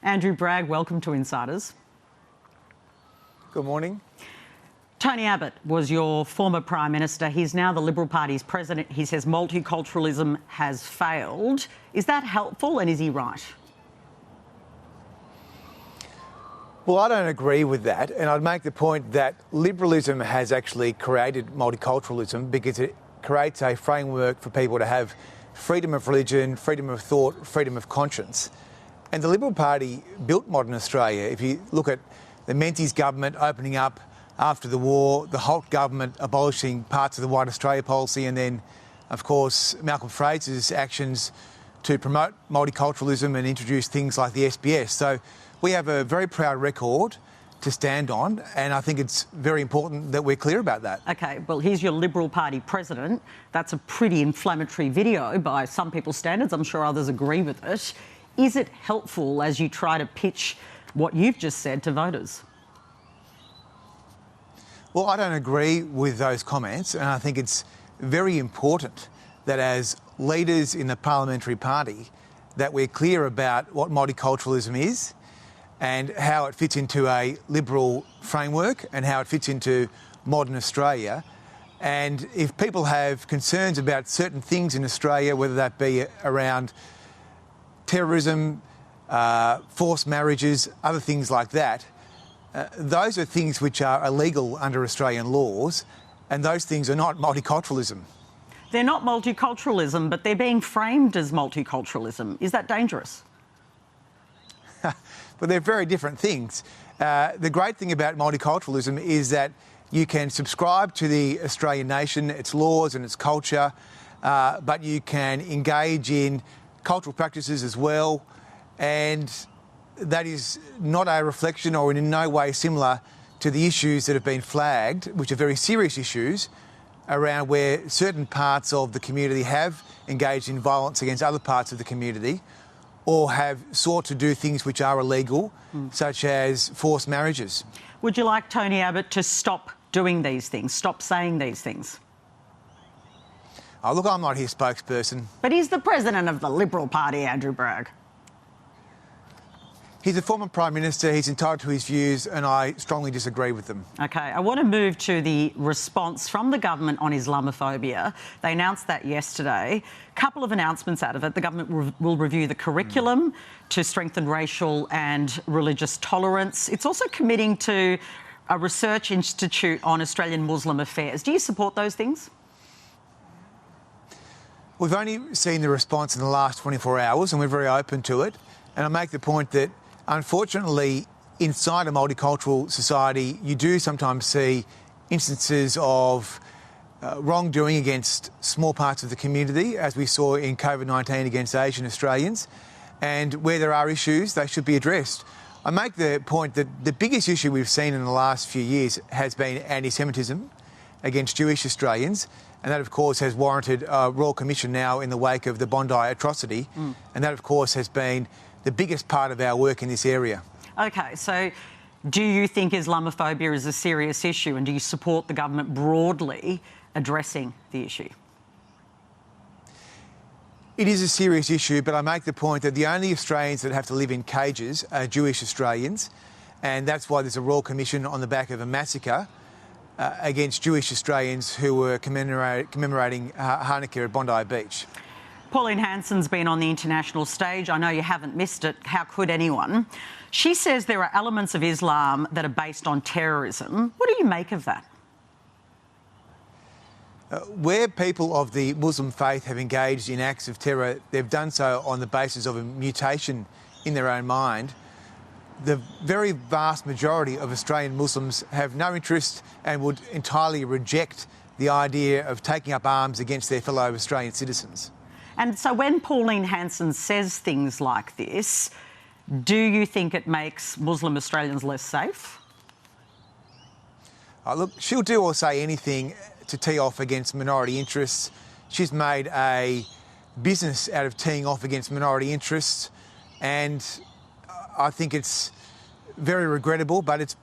Andrew Bragg, welcome to Insiders. Good morning. Tony Abbott was your former Prime Minister. He's now the Liberal Party's president. He says multiculturalism has failed. Is that helpful and is he right? Well, I don't agree with that, and I'd make the point that liberalism has actually created multiculturalism because it creates a framework for people to have freedom of religion, freedom of thought, freedom of conscience. And the Liberal Party built modern Australia. If you look at the Menzies government opening up after the war, the Holt government abolishing parts of the White Australia policy, and then, of course, Malcolm Fraser's actions to promote multiculturalism and introduce things like the SBS. So we have a very proud record to stand on, and I think it's very important that we're clear about that. OK, well, he's your Liberal Party president. That's a pretty inflammatory video by some people's standards. I'm sure others agree with it. Is it helpful as you try to pitch what you've just said to voters? Well, I don't agree with those comments, and I think it's very important that as leaders in the parliamentary party that we're clear about what multiculturalism is and how it fits into a liberal framework and how it fits into modern Australia. And if people have concerns about certain things in Australia, whether that be around terrorism, forced marriages, other things like that, those are things which are illegal under Australian laws, and those things are not multiculturalism. They're not multiculturalism, but they're being framed as multiculturalism. Is that dangerous? But they're very different things. The great thing about multiculturalism is that you can subscribe to the Australian nation, its laws and its culture, but you can engage in cultural practices as well, and that is not a reflection or in no way similar to the issues that have been flagged, which are very serious issues, around where certain parts of the community have engaged in violence against other parts of the community or have sought to do things which are illegal, such as forced marriages. Would you like Tony Abbott to stop doing these things, stop saying these things? Oh, look, I'm not his spokesperson. But he's the president of the Liberal Party, Andrew Bragg. He's a former Prime Minister, he's entitled to his views, and I strongly disagree with them. OK, I want to move to the response from the government on Islamophobia. They announced that yesterday. A couple of announcements out of it. The government will review the curriculum to strengthen racial and religious tolerance. It's also committing to a research institute on Australian Muslim affairs. Do you support those things? We've only seen the response in the last 24 hours, and we're very open to it. And I make the point that, unfortunately, inside a multicultural society, you do sometimes see instances of wrongdoing against small parts of the community, as we saw in COVID-19 against Asian Australians. And where there are issues, they should be addressed. I make the point that the biggest issue we've seen in the last few years has been anti-Semitism against Jewish Australians. And that, of course, has warranted a Royal Commission now in the wake of the Bondi atrocity. And that, of course, has been the biggest part of our work in this area. OK, so do you think Islamophobia is a serious issue, and do you support the government broadly addressing the issue? It is a serious issue, but I make the point that the only Australians that have to live in cages are Jewish Australians, and that's why there's a Royal Commission on the back of a massacre against Jewish Australians who were commemorating Hanukkah at Bondi Beach. Pauline Hanson's been on the international stage. I know you haven't missed it. How could anyone? She says there are elements of Islam that are based on terrorism. What do you make of that? Where people of the Muslim faith have engaged in acts of terror, they've done so on the basis of a mutation in their own mind. The very vast majority of Australian Muslims have no interest and would entirely reject the idea of taking up arms against their fellow Australian citizens. And so when Pauline Hanson says things like this, do you think it makes Muslim Australians less safe? Look, she'll do or say anything to tee off against minority interests. She's made a business out of teeing off against minority interests, and I think it's very regrettable, but it's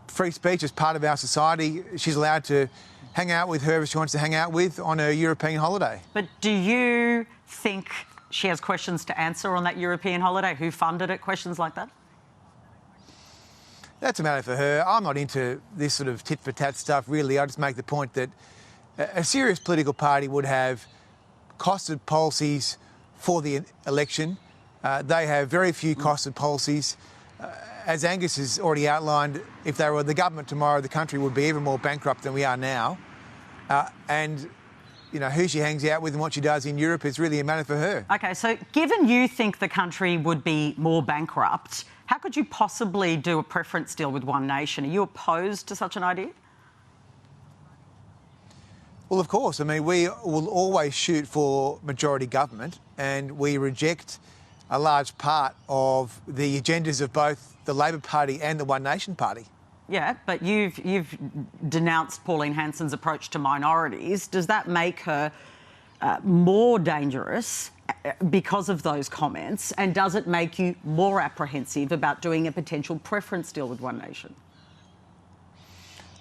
free speech as part of our society. She's allowed to hang out with whoever she wants to hang out with on her European holiday. But do you think she has questions to answer on that European holiday? Who funded it? Questions like that? That's a matter for her. I'm not into this sort of tit-for-tat stuff, really. I just make the point that a serious political party would have costed policies for the election. They have very few costed policies. As Angus has already outlined, if they were the government tomorrow, the country would be even more bankrupt than we are now. And, you know, who she hangs out with and what she does in Europe is really a matter for her. OK, so given you think the country would be more bankrupt, how could you possibly do a preference deal with One Nation? Are you opposed to such an idea? Well, of course. I mean, we will always shoot for majority government, and we reject a large part of the agendas of both the Labor Party and the One Nation Party. Yeah, but you've denounced Pauline Hanson's approach to minorities. Does that make her more dangerous because of those comments? And does it make you more apprehensive about doing a potential preference deal with One Nation?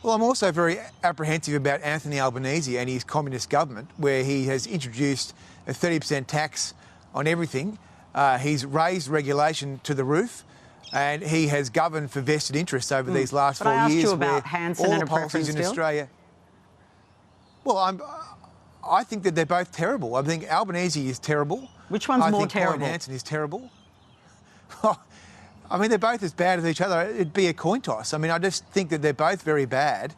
Well, I'm also very apprehensive about Anthony Albanese and his communist government, where he has introduced a 30% tax on everything. He's raised regulation to the roof, and he has governed for vested interests over these last 4 years. But I asked you about Hanson all and the a policies preference in deal. Australia. Well, I think that they're both terrible. I think Albanese is terrible. Which one's more terrible? Pauline Hanson is terrible. I mean, they're both as bad as each other. It'd be a coin toss. I mean, I just think that they're both very bad,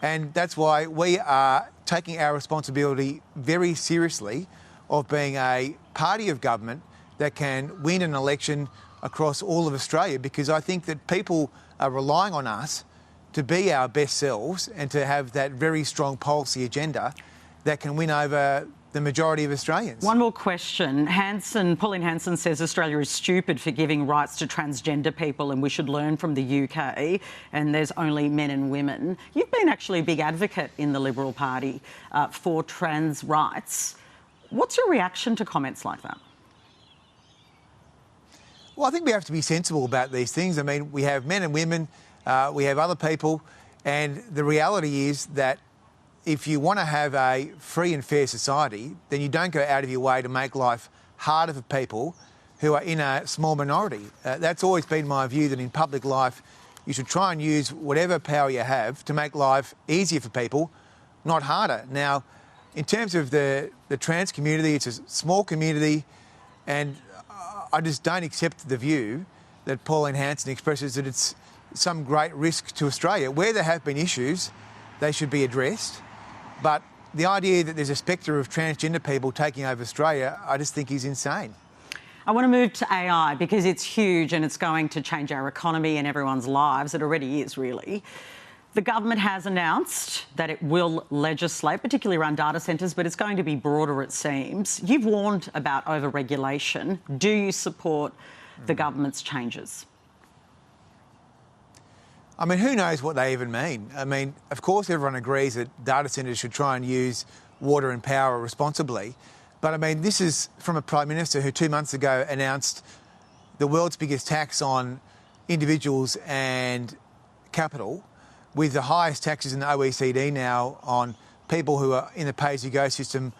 and that's why we are taking our responsibility very seriously of being a party of government that can win an election across all of Australia, because I think that people are relying on us to be our best selves and to have that very strong policy agenda that can win over the majority of Australians. One more question. Pauline Hanson says Australia is stupid for giving rights to transgender people and we should learn from the UK, and there's only men and women. You've been actually a big advocate in the Liberal Party for trans rights. What's your reaction to comments like that? Well, I think we have to be sensible about these things. I mean, we have men and women, we have other people, and the reality is that if you want to have a free and fair society, then you don't go out of your way to make life harder for people who are in a small minority. That's always been my view, that in public life you should try and use whatever power you have to make life easier for people, not harder. Now, in terms of the trans community, it's a small community, and I just don't accept the view that Pauline Hanson expresses that it's some great risk to Australia. Where there have been issues, they should be addressed. But the idea that there's a spectre of transgender people taking over Australia, I just think is insane. I want to move to AI because it's huge and it's going to change our economy and everyone's lives. It already is, really. The government has announced that it will legislate, particularly around data centres, but it's going to be broader, it seems. You've warned about over-regulation. Do you support the government's changes? I mean, who knows what they even mean? I mean, of course everyone agrees that data centres should try and use water and power responsibly. But, I mean, this is from a Prime Minister who 2 months ago announced the world's biggest tax on individuals and capital, with the highest taxes in the OECD now on people who are in the pay-as-you-go system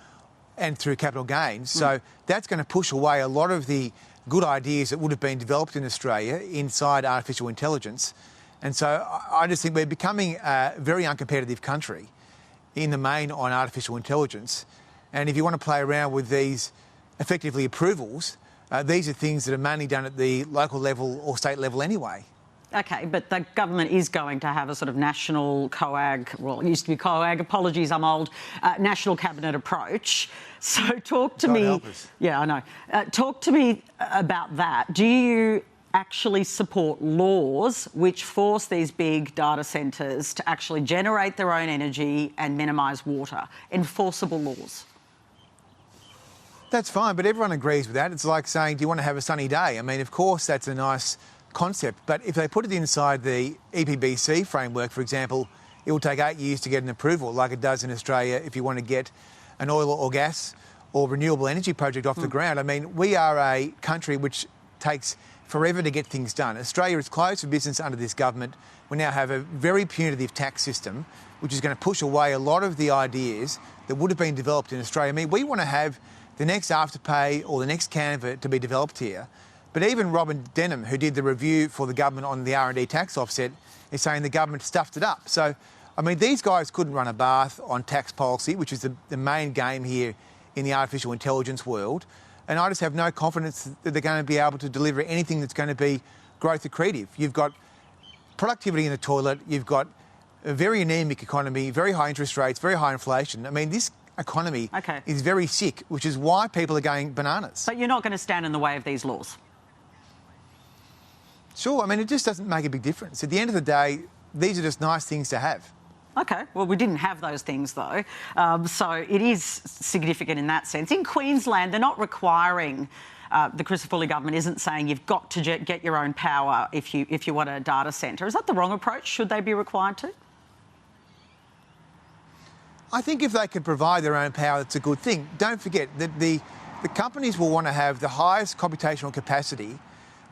and through capital gains. So that's going to push away a lot of the good ideas that would have been developed in Australia inside artificial intelligence. And so I just think we're becoming a very uncompetitive country in the main on artificial intelligence. And if you want to play around with these effectively approvals, these are things that are mainly done at the local level or state level anyway. OK, but the government is going to have a sort of national COAG, well, it used to be COAG, apologies, I'm old, national cabinet approach. So talk to God me... help us. Yeah, I know. Talk to me about that. Do you actually support laws which force these big data centres to actually generate their own energy and minimise water? Enforceable laws? That's fine, but everyone agrees with that. It's like saying, do you want to have a sunny day? I mean, of course, that's a nice concept, but if they put it inside the EPBC framework, for example, it will take 8 years to get an approval, like it does in Australia if you want to get an oil or gas or renewable energy project off the ground. I mean, we are a country which takes forever to get things done. Australia is closed for business under this government. We now have a very punitive tax system, which is going to push away a lot of the ideas that would have been developed in Australia. I mean, we want to have the next Afterpay or the next Canva to be developed here, But even Robin Denham, who did the review for the government on the R&D tax offset, is saying the government stuffed it up. So, I mean, these guys couldn't run a bath on tax policy, which is the main game here in the artificial intelligence world. And I just have no confidence that they're going to be able to deliver anything that's going to be growth accretive. You've got productivity in the toilet, you've got a very anemic economy, very high interest rates, very high inflation. I mean, this economy is very sick, which is why people are going bananas. But you're not going to stand in the way of these laws? Sure, I mean, it just doesn't make a big difference. At the end of the day, these are just nice things to have. OK, well, we didn't have those things, though, so it is significant in that sense. In Queensland, they're not requiring, the Christopher government isn't saying you've got to get your own power if you want a data centre. Is that the wrong approach? Should they be required to? I think if they could provide their own power, it's a good thing. Don't forget that the companies will want to have the highest computational capacity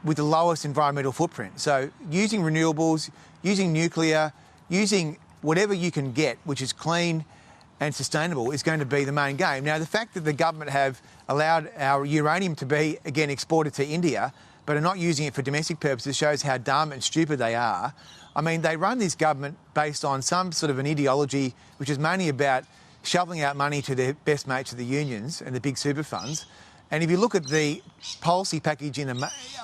with the lowest environmental footprint. So using renewables, using nuclear, using whatever you can get, which is clean and sustainable, is going to be the main game. Now, the fact that the government have allowed our uranium to be, again, exported to India, but are not using it for domestic purposes, shows how dumb and stupid they are. I mean, they run this government based on some sort of an ideology which is mainly about shoveling out money to their best mates of the unions and the big super funds. And if you look at the policy package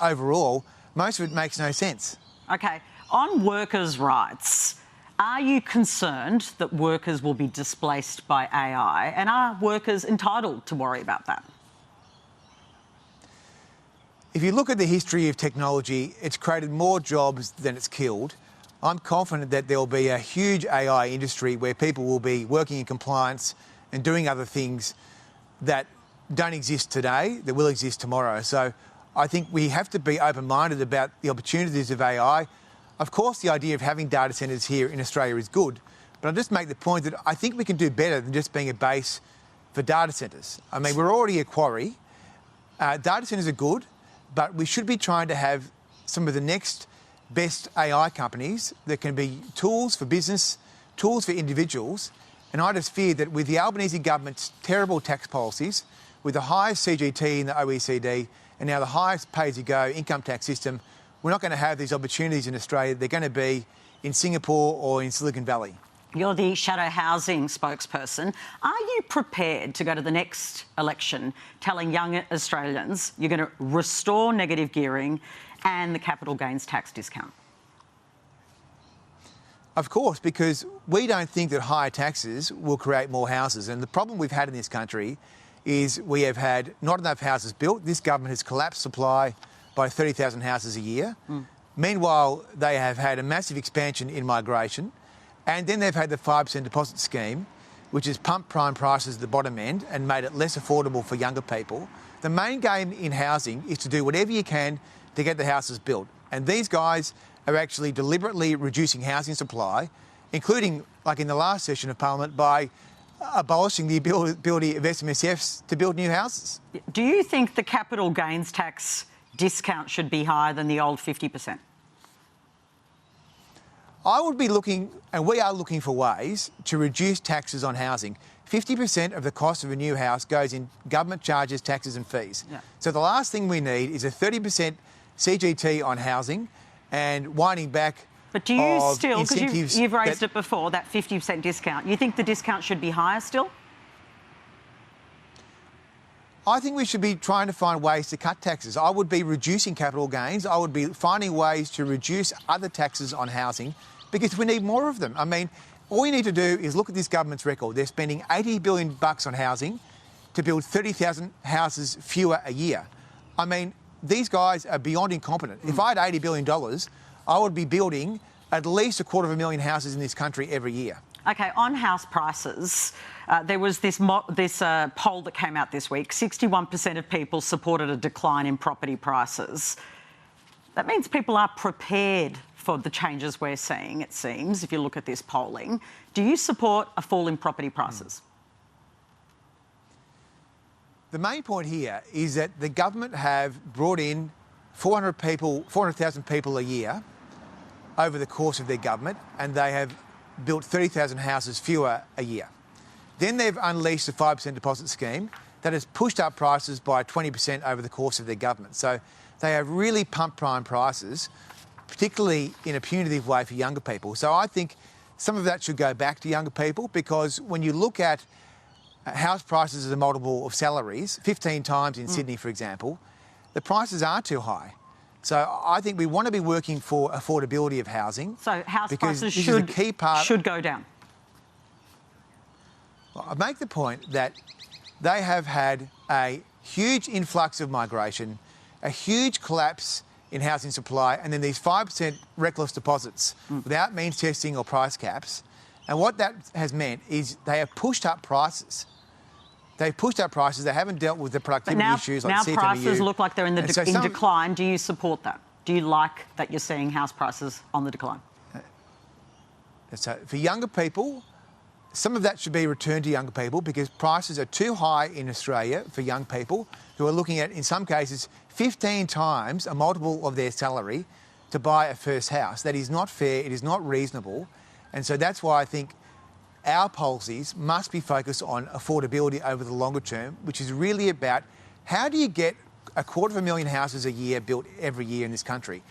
overall, most of it makes no sense. OK. On workers' rights, are you concerned that workers will be displaced by AI? And are workers entitled to worry about that? If you look at the history of technology, it's created more jobs than it's killed. I'm confident that there will be a huge AI industry where people will be working in compliance and doing other things that don't exist today, that will exist tomorrow. So I think we have to be open-minded about the opportunities of AI. Of course, the idea of having data centres here in Australia is good, but I'll just make the point that I think we can do better than just being a base for data centres. I mean, we're already a quarry. Data centres are good, but we should be trying to have some of the next best AI companies that can be tools for business, tools for individuals. And I just fear that with the Albanese government's terrible tax policies, with the highest CGT in the OECD and now the highest pay-as-you-go income tax system, we're not going to have these opportunities in Australia. They're going to be in Singapore or in Silicon Valley. You're the shadow housing spokesperson. Are you prepared to go to the next election telling young Australians you're going to restore negative gearing and the capital gains tax discount? Of course, because we don't think that higher taxes will create more houses. And the problem we've had in this country is we have had not enough houses built. This government has collapsed supply by 30,000 houses a year. Meanwhile, they have had a massive expansion in migration, and then they've had the 5% deposit scheme, which has pumped prime prices at the bottom end and made it less affordable for younger people. The main game in housing is to do whatever you can to get the houses built. And these guys are actually deliberately reducing housing supply, including, like in the last session of Parliament, by abolishing the ability of SMSFs to build new houses. Do you think the capital gains tax discount should be higher than the old 50%? I would be looking, and we are looking for ways to reduce taxes on housing. 50% of the cost of a new house goes in government charges, taxes and fees. Yeah. So the last thing we need is a 30% CGT on housing and winding back. But do you still, because you've raised it before, that 50% discount, you think the discount should be higher still? I think we should be trying to find ways to cut taxes. I would be reducing capital gains. I would be finding ways to reduce other taxes on housing because we need more of them. I mean, all you need to do is look at this government's record. They're spending $80 billion on housing to build 30,000 houses fewer a year. I mean, these guys are beyond incompetent. If I had $80 billion, I would be building at least 250,000 houses in this country every year. OK, on house prices, there was this poll that came out this week. 61% of people supported a decline in property prices. That means people are prepared for the changes we're seeing, it seems, if you look at this polling. Do you support a fall in property prices? The main point here is that the government have brought in 400,000 people a year over the course of their government, and they have built 30,000 houses fewer a year. Then they've unleashed the 5% deposit scheme that has pushed up prices by 20% over the course of their government. So they have really pumped prime prices, particularly in a punitive way for younger people. So I think some of that should go back to younger people, because when you look at house prices as a multiple of salaries, 15 times in Sydney, for example, the prices are too high. So I think we want to be working for affordability of housing. So house prices should go down. I make the point that they have had a huge influx of migration, a huge collapse in housing supply, and then these 5% reckless deposits without means testing or price caps. And what that has meant is they have pushed up prices. They've pushed up prices. They haven't dealt with the productivity issues like CFMEU. Now prices look like they're in decline. Do you support that? Do you like that you're seeing house prices on the decline? So for younger people, some of that should be returned to younger people, because prices are too high in Australia for young people who are looking at, in some cases, 15 times a multiple of their salary to buy a first house. That is not fair. It is not reasonable. And so that's why I think our policies must be focused on affordability over the longer term, which is really about how do you get 250,000 houses a year built every year in this country.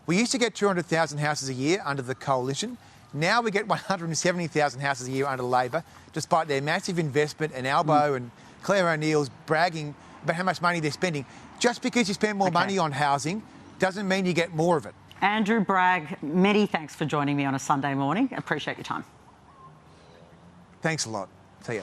We used to get 200,000 houses a year under the Coalition. Now we get 170,000 houses a year under Labor, despite their massive investment, and Albo and Claire O'Neill's bragging about how much money they're spending. Just because you spend more money on housing doesn't mean you get more of it. Andrew Bragg, many thanks for joining me on a Sunday morning. Appreciate your time. Thanks a lot. See ya.